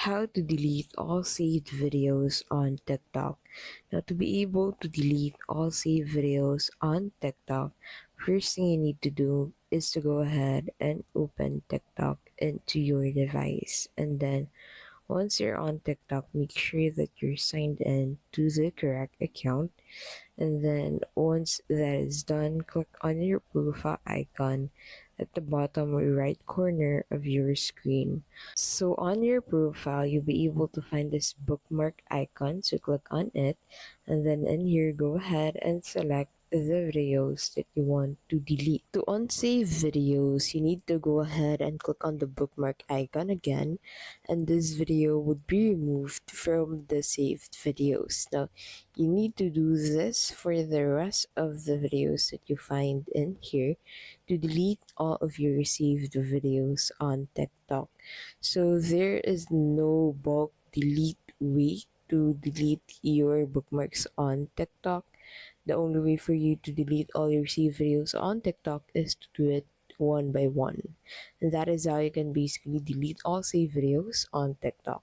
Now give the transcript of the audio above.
How to delete all saved videos on TikTok. Now, to be able to delete all saved videos on TikTok, first thing you need to do is to go ahead and open TikTok into your device. And then once you're on TikTok, make sure that you're signed in to the correct account. And then once that is done, click on your profile icon at the bottom right corner of your screen. So on your profile, you'll be able to find this bookmark icon. So click on it, and then in here, go ahead and select the videos that you want to delete. To unsave videos, you need to go ahead and click on the bookmark icon again, and this video would be removed from the saved videos. Now, you need to do this for the rest of the videos that you find in here to delete all of your saved videos on TikTok. So there is no bulk delete way to delete your bookmarks on TikTok. The only way for you to delete all your saved videos on TikTok is to do it one by one. And that is how you can basically delete all saved videos on TikTok.